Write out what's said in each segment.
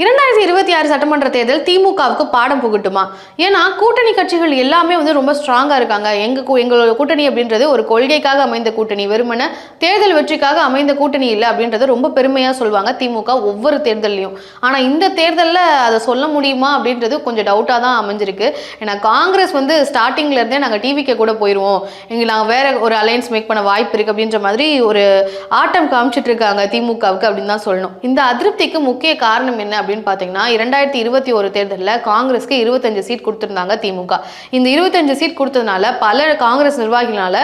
2026 சட்டமன்ற தேர்தல் திமுகவுக்கு பாடம் புகட்டுமா? ஏன்னா கூட்டணி கட்சிகள் எல்லாமே ரொம்ப ஸ்ட்ராங்கா இருக்காங்க. எங்களோட கூட்டணி அப்படின்றது ஒரு கொள்கைக்காக அமைந்த கூட்டணி, வெறுமன தேர்தல் வெற்றிக்காக அமைந்த கூட்டணி இல்லை அப்படின்றது ரொம்ப பெருமையா சொல்லுவாங்க திமுக ஒவ்வொரு தேர்தலையும். ஆனா இந்த தேர்தலில் அதை சொல்ல முடியுமா அப்படின்றது கொஞ்சம் டவுட்டா தான் அமைஞ்சிருக்கு. ஏன்னா காங்கிரஸ் ஸ்டார்டிங்ல இருந்தே நாங்கள் டிவிக்கு கூட போயிடுவோம், நாங்கள் வேற ஒரு அலையன்ஸ் மேக் பண்ண வாய்ப்பு இருக்கு அப்படின்ற மாதிரி ஒரு ஆட்டம் காமிச்சிட்டு இருக்காங்க திமுகவுக்கு அப்படின்னு தான் சொல்லணும். இந்த அதிருப்திக்கு முக்கிய காரணம் என்ன அப்படின்னு பார்த்தீங்கன்னா, 2021 தேர்தலில் காங்கிரஸ்க்கு 25 சீட் கொடுத்திருந்தாங்க திமுக. இந்த 25 சீட் கொடுத்ததுனால பல காங்கிரஸ் நிர்வாகிகளால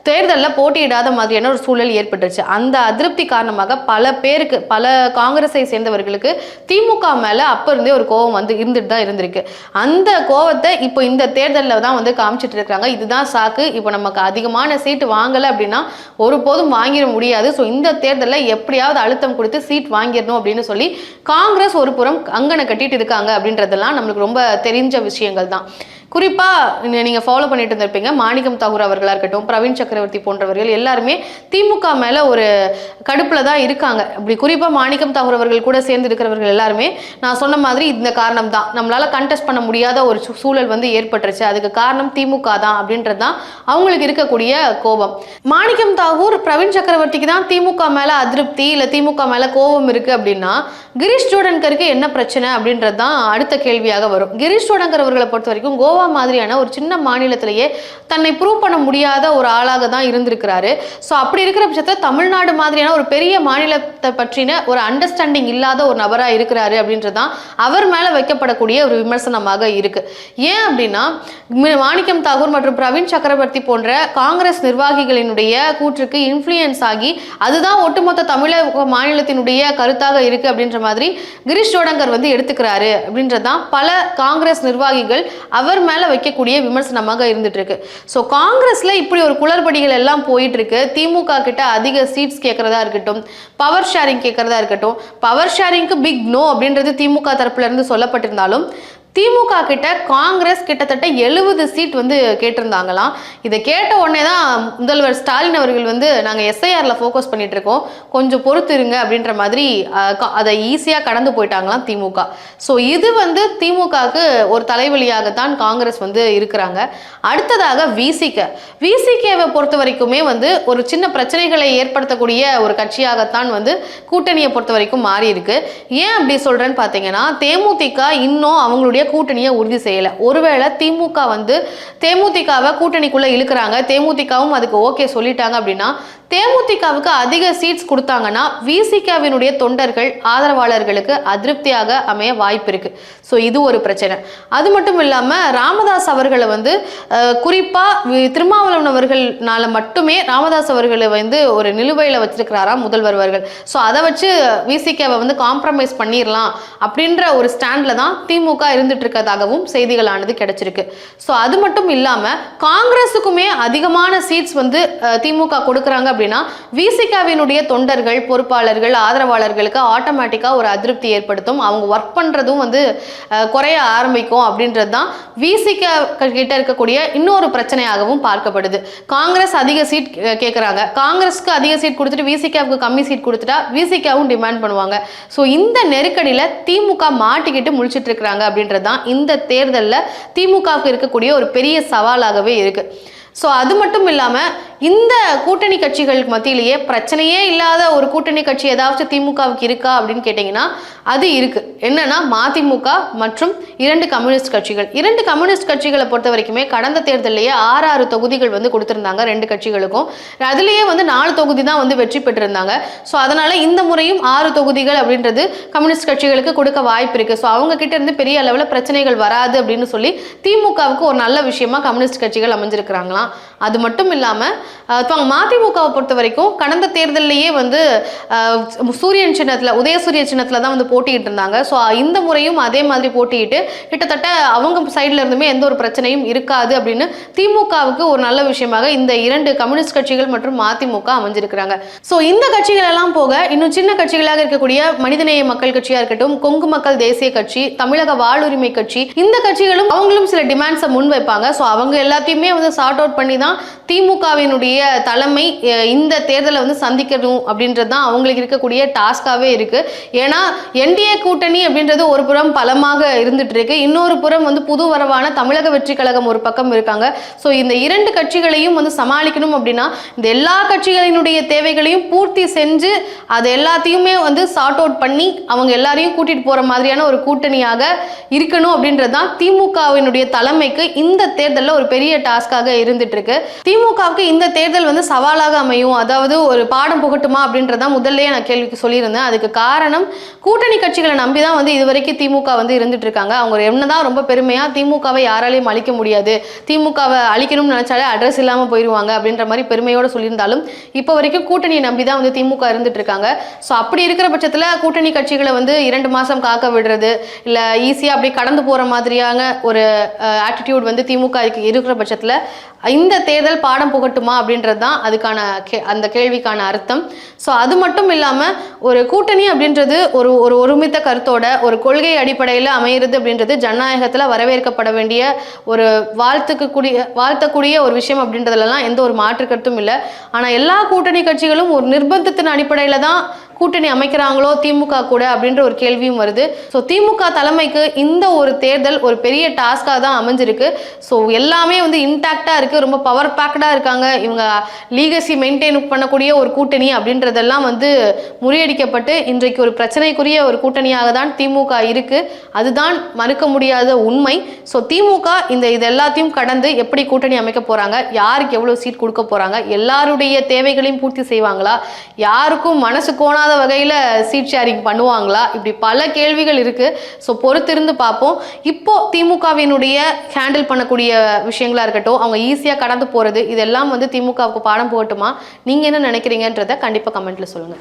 தேர்தலில் போட்டியிடாத மாதிரியான ஒரு சூழல் ஏற்பட்டுச்சு. அந்த அதிருப்தி காரணமாக பல பேருக்கு, பல காங்கிரஸை சேர்ந்தவர்களுக்கு திமுக மேல அப்ப இருந்தே ஒரு கோபம் இருந்துட்டு தான் இருந்திருக்கு. அந்த கோபத்தை இப்போ இந்த தேர்தலில் தான் காமிச்சிட்டு இருக்காங்க. இதுதான் சாக்கு, இப்போ நமக்கு அதிகமான சீட்டு வாங்கலை அப்படின்னா ஒருபோதும் வாங்கிட முடியாது, ஸோ இந்த தேர்தலில் எப்படியாவது அழுத்தம் கொடுத்து சீட் வாங்கிடணும் அப்படின்னு சொல்லி காங்கிரஸ் ஒரு புறம் அங்கனை கட்டிட்டு இருக்காங்க அப்படின்றதெல்லாம் நம்மளுக்கு ரொம்ப தெரிஞ்ச விஷயங்கள் தான். குறிப்பாக நீங்கள் ஃபாலோ பண்ணிட்டு இருந்திருப்பீங்க, மாணிக்கம் தாகூர் அவர்களாக இருக்கட்டும், பிரவீன் சக்கரவர்த்தி போன்றவர்கள் எல்லாருமே திமுக மேலே ஒரு கடுப்பில் தான் இருக்காங்க. அப்படி குறிப்பாக மாணிக்கம் தாகூர் அவர்கள் கூட சேர்ந்து இருக்கிறவர்கள் எல்லாருமே நான் சொன்ன மாதிரி இந்த காரணம் தான், நம்மளால் கண்டெஸ்ட் பண்ண முடியாத ஒரு சூழல் ஏற்பட்டுருச்சு, அதுக்கு காரணம் திமுக தான் அப்படின்றது தான் அவங்களுக்கு இருக்கக்கூடிய கோபம். மாணிக்கம் தாகூர், பிரவீன் சக்கரவர்த்திக்கு தான் திமுக மேலே அதிருப்தி இல்லை திமுக மேலே கோபம் இருக்குது அப்படின்னா கிரீஷ் ஜோடன்கருக்கு என்ன பிரச்சனை அப்படின்றது தான் அடுத்த கேள்வியாக வரும். கிரீஷ் ஜோடன்கர் அவர்களை பொறுத்த வரைக்கும் கோவா மாதிரியான ஒரு சின்ன மாநிலத்திலேயே தன்னை ப்ரூவ் பண்ண முடியாத ஒரு ஆளாக தான் இருந்திருக்கிறாரு. ஸோ அப்படி இருக்கிற பட்சத்தில் தமிழ்நாடு மாதிரியான ஒரு பெரிய மாநிலத்தை பற்றின ஒரு அண்டர்ஸ்டாண்டிங் இல்லாத ஒரு நபராக இருக்கிறாரு அப்படின்றது தான் அவர் மேலே வைக்கப்படக்கூடிய ஒரு விமர்சனமாக இருக்கு. ஏன் அப்படின்னா மாணிக்கம் தாகூர் மற்றும் பிரவீன் சக்கரவர்த்தி போன்ற காங்கிரஸ் நிர்வாகிகளினுடைய கூற்றுக்கு இன்ஃப்ளூயன்ஸ் ஆகி அதுதான் ஒட்டுமொத்த தமிழக மாநிலத்தினுடைய கருத்தாக இருக்கு அப்படின்ற மாதிரி கிரீஷ் ஜோடங்கர் எடுத்துக்கிறாரு அப்படின்றதான் பல காங்கிரஸ் நிர்வாகிகள் அவர் மேல வைக்கக்கூடிய விமர்சனமாக இருந்துட்டு இருக்கு. ஸோ காங்கிரஸ்ல இப்படி ஒரு குளறுபடிகள் எல்லாம் போயிட்டு இருக்கு. திமுக கிட்ட அதிக சீட்ஸ் கேட்கறதா இருக்கட்டும், பவர் ஷேரிங் கேட்கறதா இருக்கட்டும், பவர் ஷேரிங்க்கு பிக் நோ அப்படின்றது திமுக தரப்புல இருந்து சொல்லப்பட்டிருந்தாலும் திமுக கிட்ட காங்கிரஸ் கிட்டத்தட்ட 70 சீட் கேட்டிருந்தாங்களாம். இதை கேட்ட உடனே தான் முதல்வர் ஸ்டாலின் அவர்கள் நாங்கள் எஸ்ஐஆர்ல ஃபோக்கஸ் பண்ணிட்டு இருக்கோம், கொஞ்சம் பொறுத்து இருங்க அப்படின்ற மாதிரி அதை ஈஸியாக கடந்து போயிட்டாங்களாம் திமுக. ஸோ இது திமுகவுக்கு ஒரு தலைவலியாகத்தான் காங்கிரஸ் இருக்கிறாங்க. அடுத்ததாக விசிகேவை பொறுத்த வரைக்குமே ஒரு சின்ன பிரச்சனைகளை ஏற்படுத்தக்கூடிய ஒரு கட்சியாகத்தான் கூட்டணியை பொறுத்த வரைக்கும் மாறி இருக்கு. ஏன் அப்படி சொல்றேன்னு பார்த்தீங்கன்னா, தேமுதிக இன்னும் அவங்களுடைய கூட்டணியை உறுதி செய்யல. ஒருவேளை திமுக தேமுதிகவை கூட்டணிக்குள்ள இழுக்கிறாங்க, தேமுதிகவும் அதுக்கு ஓகே சொல்லிட்டாங்க அப்படின்னா தேமுதிகவுக்கு அதிக சீட்ஸ் கொடுத்தாங்கன்னா விசிகவினுடைய தொண்டர்கள் ஆதரவாளர்களுக்கு அதிருப்தியாக அமைய வாய்ப்பு இருக்கு. ஸோ இது ஒரு பிரச்சனை. அது மட்டும் இல்லாம ராமதாஸ் அவர்களை குறிப்பா திருமாவளவன் அவர்களால மட்டுமே ராமதாஸ் அவர்களை ஒரு நிலுவையில வச்சிருக்கிறாராம் முதல்வர் அவர்கள். ஸோ அதை வச்சு விசிகவை காம்ப்ரமைஸ் பண்ணிடலாம் அப்படின்ற ஒரு ஸ்டாண்ட்ல தான் திமுக இருந்துட்டு இருக்கிறதாகவும் செய்திகளானது கிடைச்சிருக்கு. ஸோ அது மட்டும் இல்லாம காங்கிரஸுக்குமே அதிகமான சீட்ஸ் திமுக கொடுக்குறாங்க அப்படின்னா விசிகவினுடைய தொண்டர்கள், பொறுப்பாளர்கள், ஆதரவாளர்களுக்கு ஆட்டோமேட்டிக்கா ஒரு அதிருப்தி ஏற்படுத்தும், அவங்க ஒர்க் பண்றதும் குறைய ஆரம்பிக்கும் அப்படின்றது தான் விசிக கிட்ட இருக்கக்கூடிய இன்னொரு பிரச்சனையாகவும் பார்க்கப்படுது. காங்கிரஸ் அதிக சீட் கேட்கறாங்க, காங்கிரஸ்க்கு அதிக சீட் கொடுத்துட்டு விசிகவுக்கு கம்மி சீட் கொடுத்துட்டா விசிகவும் டிமாண்ட் பண்ணுவாங்க. ஸோ இந்த நெருக்கடியில திமுக மாட்டிக்கிட்டு முழிச்சிட்டு இருக்கிறாங்க அப்படின்றது தான் இந்த தேர்தலில் திமுகவுக்கு இருக்கக்கூடிய ஒரு பெரிய சவாலாகவே இருக்கு. ஸோ அது மட்டும் இல்லாமல் இந்த கூட்டணி கட்சிகளுக்கு மத்தியிலேயே பிரச்சனையே இல்லாத ஒரு கூட்டணி கட்சி ஏதாச்சும் திமுகவுக்கு இருக்கா அப்படின்னு கேட்டிங்கன்னா அது இருக்கு. என்னன்னா மதிமுக மற்றும் 2 கம்யூனிஸ்ட் கட்சிகள். 2 கம்யூனிஸ்ட் கட்சிகளை பொறுத்த வரைக்குமே கடந்த தேர்தலிலேயே 6 தொகுதிகள் கொடுத்திருந்தாங்க 2 கட்சிகளுக்கும். அதுலேயே 4 தொகுதி தான் வெற்றி பெற்றிருந்தாங்க. ஸோ அதனால இந்த முறையும் 6 தொகுதிகள் அப்படின்றது கம்யூனிஸ்ட் கட்சிகளுக்கு கொடுக்க வாய்ப்பு இருக்கு. ஸோ அவங்க கிட்ட இருந்து பெரிய அளவில் பிரச்சனைகள் வராது அப்படின்னு சொல்லி திமுகவுக்கு ஒரு நல்ல விஷயமா கம்யூனிஸ்ட் கட்சிகள் அமைஞ்சிருக்கிறாங்களாம். அது மட்டும் இல்லாம மதிமுகவை பொறுத்த வரைக்கும் கடந்த தேர்தலிலேயே சூரியன் சின்னத்துல, உதயசூரிய சின்னத்துல தான் போட்டிட்டு இருந்தாங்க. ஸோ இந்த முறையும் அதே மாதிரி போட்டிட்டு கிட்டத்தட்ட அவங்க சைட்ல இருந்துமே எந்த ஒரு பிரச்சனையும் இருக்காது அப்படின்னு திமுகவுக்கு ஒரு நல்ல விஷயமாக இந்த 2 கம்யூனிஸ்ட் கட்சிகள் மற்றும் மதிமுக அமைஞ்சிருக்கிறாங்க. ஸோ இந்த கட்சிகள் எல்லாம் போக இன்னும் சின்ன கட்சிகளாக இருக்கக்கூடிய மனிதநேய மக்கள் கட்சியா இருக்கட்டும், கொங்கு மக்கள் தேசிய கட்சி, தமிழக வாழ்வுரிமை கட்சி, இந்த கட்சிகளும் அவங்களும் சில டிமாண்ட்ஸை முன் வைப்பாங்க. ஸோ அவங்க எல்லாத்தையுமே சார்ட் அவுட் பண்ணி தான் திமுகவினுடைய தலைமை இந்த தேர்தலை வந்து சந்திக்கணும் அப்படின்றது தான் அவங்களுக்கு இருக்கக்கூடிய டாஸ்காவே இருக்கு. ஏன்னா என்டிஏ கூட்டணி அப்படின்றது ஒரு புறம் பலமாக இருந்துட்டு இருக்கு, இன்னொரு புறம் வந்து புது வரவான தமிழக வெற்றி கழகம் ஒரு பக்கம் இருக்காங்க. ஸோ இந்த இரண்டு கட்சிகளையும் வந்து சமாளிக்கணும் அப்படின்னா இந்த எல்லா கட்சிகளினுடைய தேவைகளையும் பூர்த்தி செஞ்சு அது எல்லாத்தையுமே வந்து சார்ட் அவுட் பண்ணி அவங்க எல்லாரையும் கூட்டிட்டு போற மாதிரியான ஒரு கூட்டணியாக இருக்கணும் அப்படின்றது தான் திமுகவினுடைய தலைமைக்கு இந்த தேர்தலில் ஒரு பெரிய டாஸ்காக இருந்துட்டு இருக்கு. திமுகவுக்கு இந்த தேர்தல் வந்து சவாலாக அமையும், அதாவது ஒரு பாடம் புகட்டுமா அப்படின்றதான் முதல்ல நான் கேள்விக்கு சொல்லியிருந்தேன். அதுக்கு காரணம் கூட்டணி கட்சிகளை நம்பி தான் வந்து இதுவரைக்கும் திமுக வந்து இருந்துட்டு இருக்காங்க. அவங்க என்னதான் ரொம்ப பெருமையா திமுகவை யாராலையும் அழிக்க முடியாது, திமுகவை அழிக்கணும்னு நினைச்சாலே அட்ரஸ் இல்லாம போயிருவாங்க அப்படின்ற மாதிரி பெருமையோட சொல்லியிருந்தாலும் இப்போ வரைக்கும் கூட்டணியை நம்பி தான் வந்து திமுக இருந்துட்டு இருக்காங்க. ஸோ அப்படி இருக்கிற பட்சத்தில் கூட்டணி கட்சிகளை வந்து 2 மாசம் காக்க விடுறது இல்லை ஈஸியாக அப்படி கடந்து போற மாதிரியான ஒரு ஆட்டிடியூட் வந்து திமுக இருக்கிற பட்சத்தில் இந்த தேர்தல் பாடம் புகட்டுமா அப்படின்றது தான் அதுக்கான அந்த கேள்விக்கான அர்த்தம். ஸோ அது மட்டும் இல்லாமல் ஒரு கூட்டணி அப்படின்றது ஒரு ஒருமித்த கருத்தோட ஒரு கொள்கை அடிப்படையில் அமைகிறது அப்படின்றது ஜனநாயகத்தில் வரவேற்கப்பட வேண்டிய ஒரு வாழ்த்தக்கூடிய ஒரு விஷயம் அப்படின்றதுலாம் எந்த ஒரு மாற்று கருத்தும் இல்லை. ஆனால் எல்லா கூட்டணி கட்சிகளும் ஒரு நிர்பந்தத்தின் அடிப்படையில் தான் கூட்டணி அமைக்கிறாங்களோ திமுக கூட அப்படின்ற ஒரு கேள்வியும் வருது. ஸோ திமுக தலைமைக்கு இந்த ஒரு தேர்தல் ஒரு பெரிய டாஸ்காக தான் அமைஞ்சிருக்கு. ஸோ எல்லாமே வந்து இன்டாக்டாக இருக்குது, ரொம்ப பவர் பேக்டாக இருக்காங்க. இவங்க லீகசி மெயின்டைன் பண்ணக்கூடிய ஒரு கூட்டணி அப்படின்றதெல்லாம் வந்து முறியடிக்கப்பட்டு இன்றைக்கு ஒரு பிரச்சனைக்குரிய ஒரு கூட்டணியாக தான் திமுக இருக்குது. அதுதான் மறுக்க முடியாத உண்மை. ஸோ திமுக இது எல்லாத்தையும் கடந்து எப்படி கூட்டணி அமைக்க போகிறாங்க, யாருக்கு எவ்வளோ சீட் கொடுக்க போகிறாங்க, எல்லாருடைய தேவைகளையும் பூர்த்தி செய்வாங்களா, யாருக்கும் மனசு கோணாத வகையில் சீட் ஷேரிங் பண்ணுவாங்களா, இப்படி பல கேள்விகள் இருக்கு. ஸோ பொறுத்திருந்து பார்ப்போம். இப்போ திமுகவினுடைய ஹேண்டில் பண்ணக்கூடிய விஷயங்களா இருக்கட்டும், அவங்க ஈஸியாக கடந்து போறது, இதெல்லாம் வந்து திமுகவுக்கு பாடம் போகட்டுமா? நீங்க என்ன நினைக்கிறீங்கன்றத கண்டிப்பாக கமெண்ட்ல சொல்லுங்க.